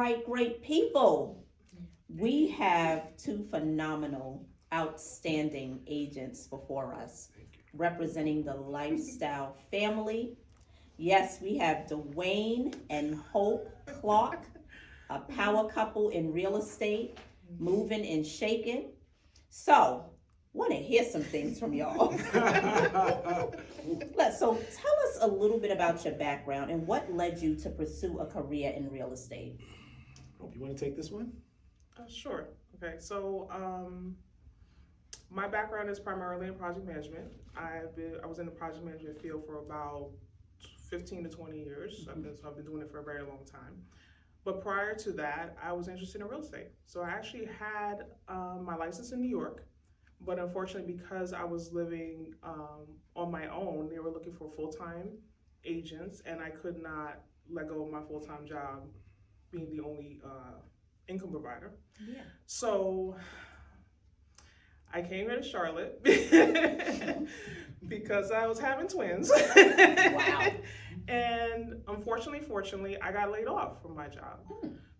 right, great people. We have two phenomenal, outstanding agents before us representing the lifestyle family. Yes, we have Duane and Hope Clarke, a power couple in real estate, moving and shaking. So, want to hear some things from y'all. So, tell us a little bit about your background and what led you to pursue a career in real estate. Hope you want to take this one? Sure. Okay. So, my background is primarily in project management. I was in the project management field for about 15 to 20 years. I've been doing it for a very long time. But prior to that, I was interested in real estate. So I actually had my license in New York, but unfortunately, because I was living on my own, they were looking for full-time agents, and I could not let go of my full-time job, being the only income provider. Yeah. So I came here to Charlotte because I was having twins. Wow. And fortunately, I got laid off from my job.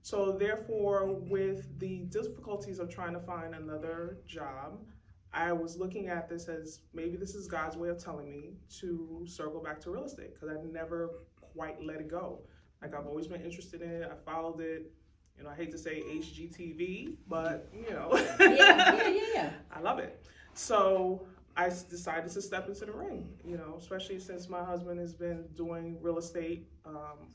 So therefore, with the difficulties of trying to find another job, I was looking at this as maybe this is God's way of telling me to circle back to real estate, because I never quite let it go. Like, I've always been interested in it. I followed it. You know, I hate to say HGTV, but Yeah. I love it. So I decided to step into the ring, especially since my husband has been doing real estate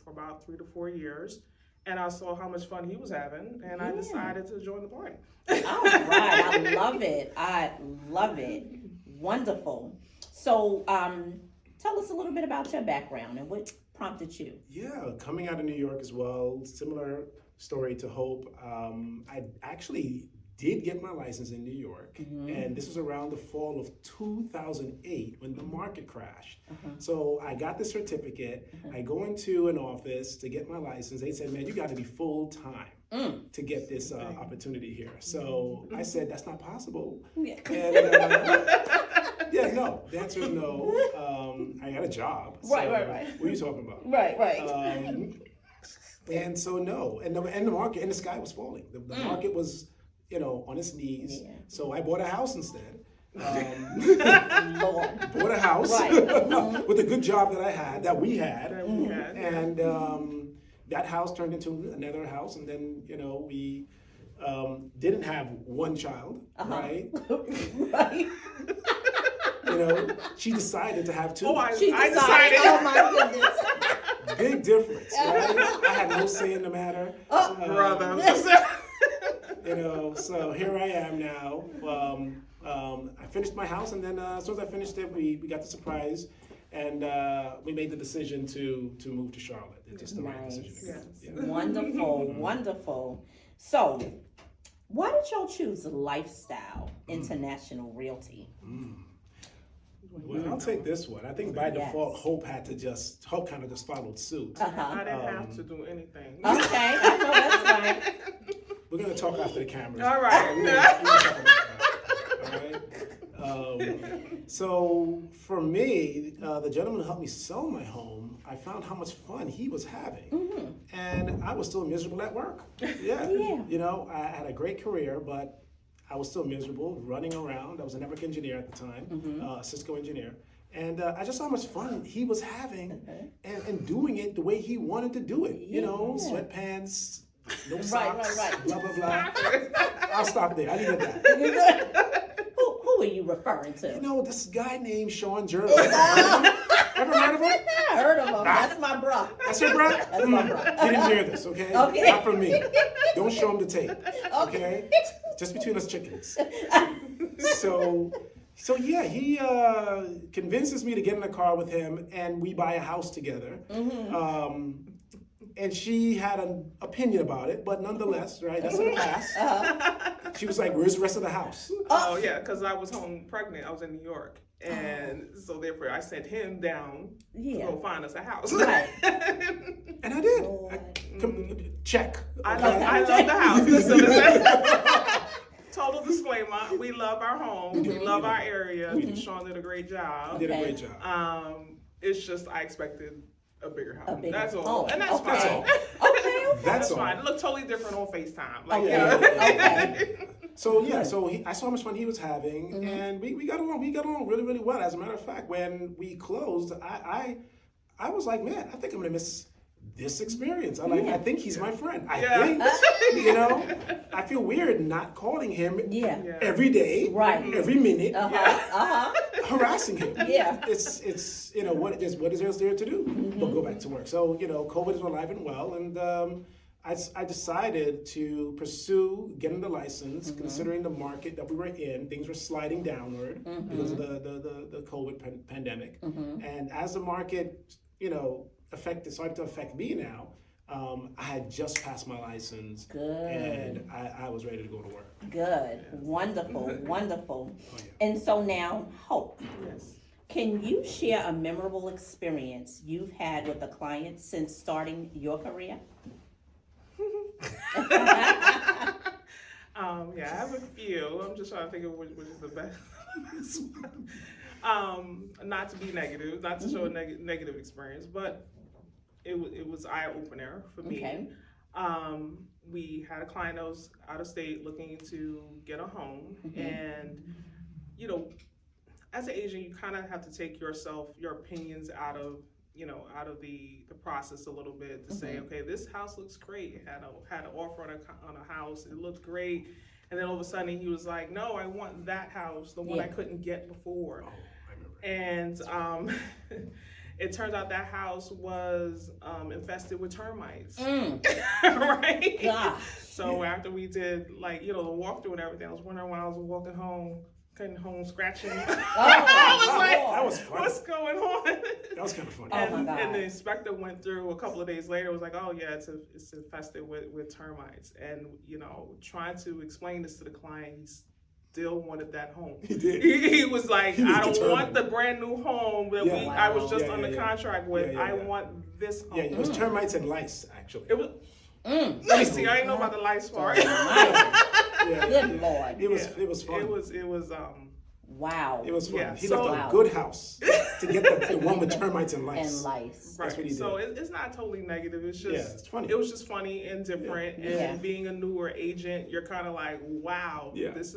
for about 3 to 4 years. And I saw how much fun he was having, and I decided to join the party. All right. I love it. Wonderful. So tell us a little bit about your background and what prompted you. Yeah, coming out of New York as well, similar story to Hope. I actually did get my license in New York, and this was around the fall of 2008 when the market crashed. So I got the certificate. I go into an office to get my license. They said, man, you got to be full-time to get this opportunity here. So I said, that's not possible. Yeah. And no, the answer is no. I got a job. Right. What are you talking about? Right. And so no, and the market, and the sky was falling. The market was, on its knees. Yeah. So I bought a house instead. Bought a house with a good job that we had. And that house turned into another house, and then we didn't have one child, right? Right. She decided to have two. I decided. Oh my goodness. Big difference, right? I had no say in the matter. Brother. So here I am now. I finished my house, and then as soon as I finished it, we got the surprise, and we made the decision to move to Charlotte. It's just the right decision. Yes. Yeah. Wonderful. So, why did y'all choose Lifestyle International Realty? Well, I'll take this one. I think by default, Hope kind of just followed suit. I didn't have to do anything. Okay, I know that's right. We're going to talk after the cameras. All right. We're gonna talk about that. All right. So for me, the gentleman who helped me sell my home, I found how much fun he was having. And I was still miserable at work. Yeah. I had a great career, but I was still miserable, running around. I was a network engineer at the time, Cisco engineer. And I just saw how much fun he was having and doing it the way he wanted to do it. Sweatpants, no socks, blah, blah, blah. I'll stop there. I leave it at that. Who are you referring to? This guy named Sean Jervis. Ever heard of him? I heard of him. That's my bro. That's your bro? That's my bro. He didn't hear this, okay? Not from me. Don't show him the tape, okay? Just between us chickens. So yeah, he convinces me to get in a car with him, and we buy a house together. And she had an opinion about it, but nonetheless, right, that's in the past. She was like, where's the rest of the house? Oh, yeah, because I was home pregnant. I was in New York. And so therefore, I sent him down to go find us a house. Right. And I did. Check. I love the house. Listen. Total disclaimer, we love our home. We love our area. Sean did a great job. He did a great job. It's just I expected a bigger house. A bigger that's all. home. And that's Okay. fine. Okay. That's all. fine. It looked totally different on FaceTime. Like, Okay. you know. Okay. So yeah, I saw how much fun he was having, and we got along. We got along really, really well. As a matter of fact, when we closed, I was like, man, I think I'm gonna miss this experience. I think he's my friend. I think, I feel weird not calling him Yeah. every day, Right. every minute, Uh-huh. harassing him. Yeah. It's what is there to do but go back to work. So COVID is alive and well, and I decided to pursue getting the license, considering the market that we were in. Things were sliding downward because of the COVID pandemic, and as the market started to affect me now. I had just passed my license. Good. And I was ready to go to work. Good. Wonderful. Wonderful. And so now, Hope. Yes. Can you share a memorable experience you've had with a client since starting your career? Yeah, I have a few. I'm just trying to think of which is the best. Not to be negative, not to show a negative experience, but it was eye opener for me. Okay. We had a client that was out of state looking to get a home, and as an agent, you kind of have to take your opinions out of the process a little bit to say, okay, this house looks great. It had an offer on a house. It looked great. And then all of a sudden he was like, no, I want that house, the one I couldn't get before. Oh, I remember. And it turns out that house was infested with termites. Right? Gosh. So after we did the walkthrough and everything, I was wondering when I was walking home, cutting home, scratching. I was like, that was fun. what's going on? That was kind of funny. Oh my God. And the inspector went through a couple of days later, was like, oh yeah, it's infested with termites. And trying to explain this to the client, he still wanted that home. He did. He was like, He was I don't determined. want the brand new home that I was just under contract with. I want this home. Yeah, it was termites and lice, actually. It was. Let me see. I didn't know about the lice part. Good Lord. It was fun. It was Wow. It was fun. Yeah, He so- left a good house to get the one with termites and lice. And lice. That's what he did. So it's not totally negative. It's just It's funny. It was just funny and different. Yeah. And being a newer agent, you're kind of like, wow, Yeah. this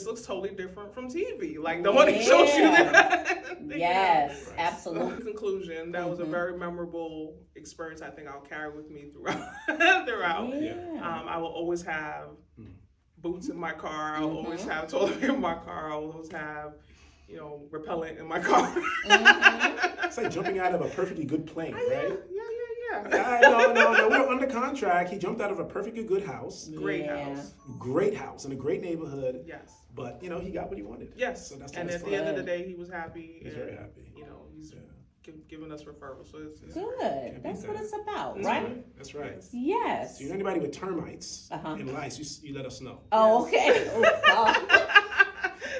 looks totally different from TV. Like the one that shows you that. Yes, So, absolutely. in conclusion, that was a very memorable experience. I think I'll carry with me throughout. Yeah. I will always have boots in my car. I'll always have toilet paper in my car. I'll always have, repellent in my car. It's like jumping out of a perfectly good plane, right? Yeah. No. We're under contract. He jumped out of a perfectly good house. Great Yeah. house. Great house in a great neighborhood. Yes. But, he got what he wanted. Yes. So that's And at fun. the end of the day, he was happy. He's very happy. He's giving us referrals. So it's Good. That's what it's about, That's right? That's right. Yes. So you know anybody with termites and lice, you let us know. Oh, okay. Oh, God.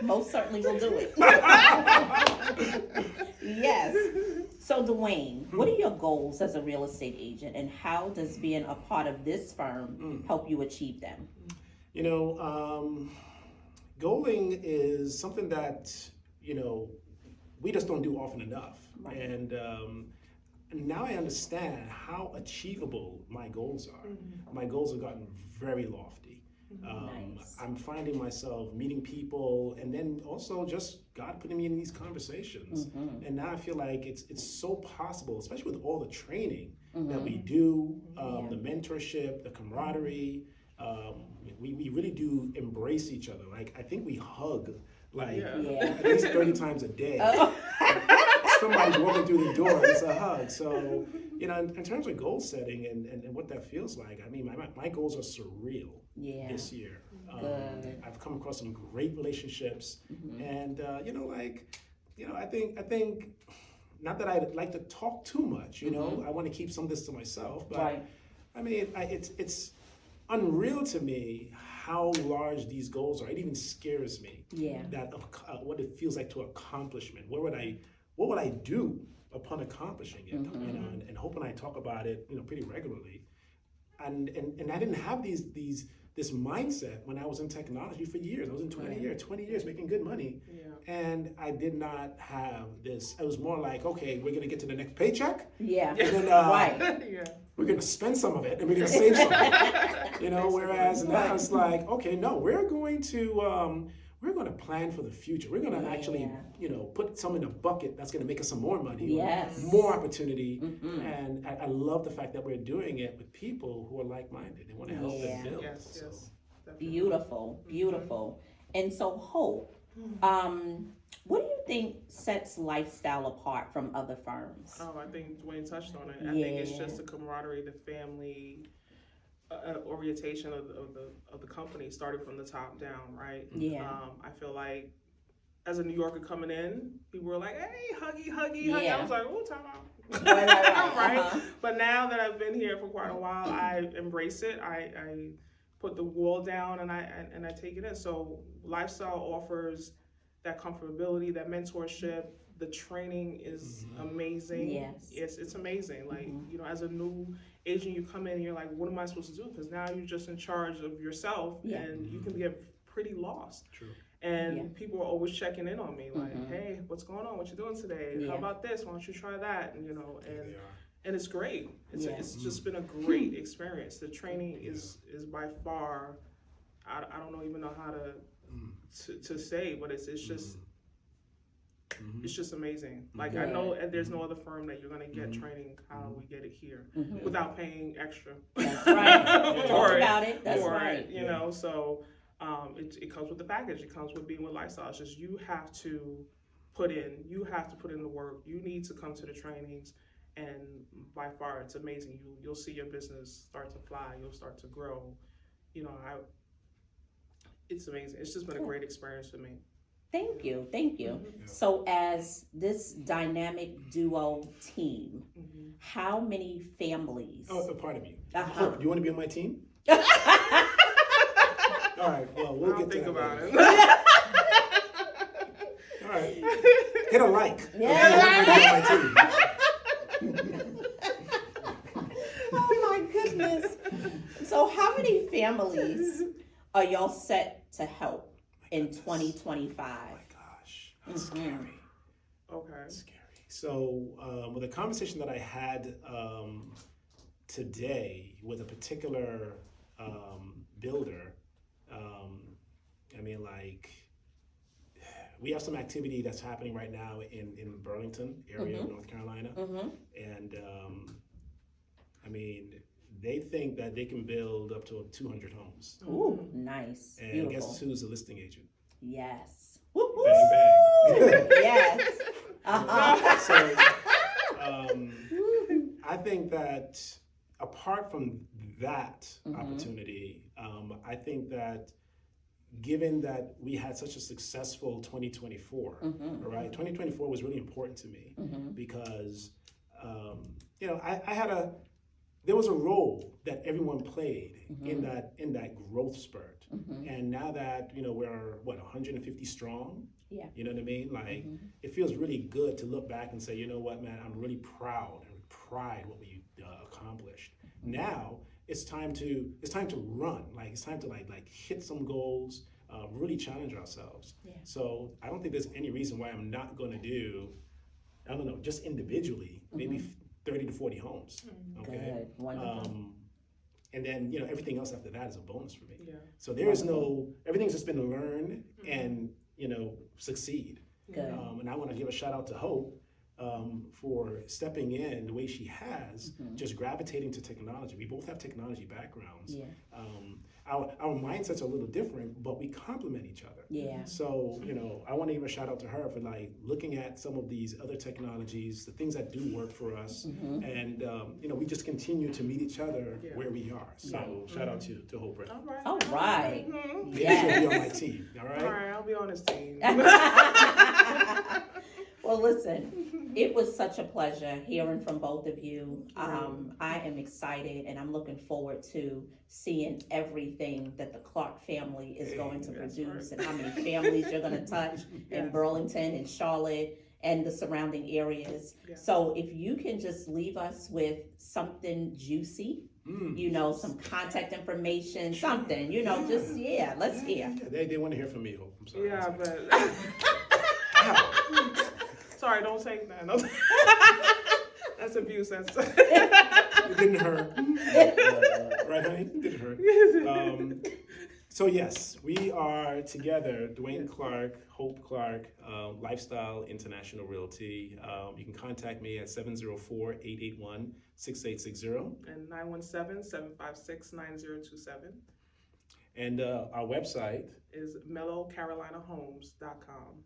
Most certainly will do it. Yes. So, Duane, what are your goals as a real estate agent, and how does being a part of this firm help you achieve them? Goaling is something that, we just don't do often enough. Right. And now I understand how achievable my goals are. My goals have gotten very lofty. Nice. I'm finding myself meeting people, and then also just God putting me in these conversations. And now I feel like it's so possible, especially with all the training that we do, the mentorship, the camaraderie. We really do embrace each other. Like, I think we hug at least 30 times a day. Somebody's walking through the door, it's a hug. So, in terms of goal setting and what that feels like, I mean, my goals are surreal this year. I've come across some great relationships, and I think not that I like to talk too much. I want to keep some of this to myself, but I mean, it's unreal to me how large these goals are. It even scares me. That what it feels like to accomplishment. What would I do upon accomplishing it? And Hope and I talk about it, pretty regularly. and I didn't have this mindset when I was in technology for years. I was in 20 years making good money. Yeah. And I did not have this. It was more like, okay, we're gonna get to the next paycheck. Yeah. And then, Right. Yeah. we're gonna spend some of it and we're gonna save some. Whereas now it's like, okay, no, we're going to plan for the future. We're gonna actually, put some in a bucket that's gonna make us some more money, Yes. more opportunity. And I love the fact that we're doing it with people who are like-minded. They want to help and build. Yes. So, Yes. Definitely. Beautiful. And so, Hope, what do you think sets lifestyle apart from other firms? Oh, I think Duane touched on it. I think it's just the camaraderie, the family orientation of the company, starting from the top down, right? Yeah. I feel like as a New Yorker coming in, people were like, "Hey, huggy." Yeah. I was like, "Oh, time out." Right. Right? But now that I've been here for quite a while, I embrace it. I put the wall down and I take it in. So lifestyle offers that comfortability, that mentorship. The training is amazing. Yes. It's amazing. Like, as a new agent, you come in and you're like, what am I supposed to do? Because now you're just in charge of yourself and you can get pretty lost. True. And people are always checking in on me, like, hey, what's going on? What you doing today? How about this? Why don't you try that? And it's great. It's just been a great experience. The training is by far, I don't even know how to say, but it's just it's just amazing. Like, I know there's no other firm that you're going to get training how we get it here without paying extra. That's right. Talk about it. That's for right. it, so it comes with the package. It comes with being with lifestyle. It's just you have to put in the work. You need to come to the trainings, and by far it's amazing. You'll see your business start to fly. You'll start to grow. It's amazing. It's just been a great experience for me. Thank you. So as this dynamic duo team, how many families? Oh, pardon me. Uh-huh. Hope, you want to be on my team? All right. Well, we'll get to think that about later. it. All right. Hit a like. Yeah. If you want to be on my team. Oh my goodness. So how many families are y'all set to help in 2025? Oh my gosh, that's scary. Okay. That's scary. So, with a conversation that I had today with a particular builder, we have some activity that's happening right now in Burlington area of North Carolina, and they think that they can build up to 200 homes. Ooh, nice. And Beautiful. guess who's the listing agent? Yes. Bang bang. Yes. So, I think that apart from that opportunity, I think that given that we had such a successful 2024, right? 2024 was really important to me because, there was a role that everyone played in that growth spurt. And now that, we're 150 strong, you know what I mean? Like, it feels really good to look back and say, you know what, man, I'm really proud and pride what we accomplished. Now it's time to run. Like, it's time to like hit some goals, really challenge ourselves. So I don't think there's any reason why I'm not going to do, I don't know, just individually, maybe 30 to 40 homes. Okay. Good. Wonderful. And then, everything else after that is a bonus for me. Yeah. So there is everything's just been learn and, succeed. Good. And I want to give a shout out to Hope for stepping in the way she has, just gravitating to technology. We both have technology backgrounds. Yeah. Our mindsets are a little different, but we complement each other. Yeah. So, I want to give a shout out to her for looking at some of these other technologies, the things that do work for us. And, we just continue to meet each other where we are. So shout out to Hope Brown. All right. Maybe she'll be on my team. All right. All right, I'll be on his team. Well, listen, it was such a pleasure hearing from both of you. I am excited and I'm looking forward to seeing everything that the Clarke family is going to produce and how many families you're going to touch in Burlington and Charlotte and the surrounding areas. So if you can just leave us with something juicy you know, some contact information, something, you know, just, let's hear. Yeah, they want to hear from me, Hope. I'm sorry. Yeah, but sorry, don't take that. No. That's abuse. That's It didn't hurt. Right, honey? It didn't hurt. So yes, we are together, Duane Clarke, Hope Clarke, Lifestyle International Realty. You can contact me at 704-881-6860. and 917-756-9027 And our website, is mellowcarolinahomes.com.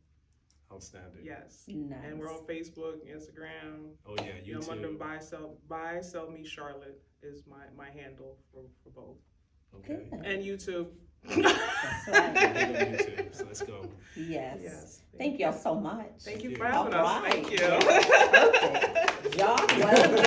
outstanding. Yes. Nice. And we're on Facebook, Instagram. Oh yeah, You know, I'm under YouTube. buy, sell me Charlotte is my handle for both. Okay. Good. And YouTube. That's right. YouTube, so let's go. Yes. Yes. Thank y'all so much. Thank you you. for having All us. right. Thank you. Perfect. Y'all, well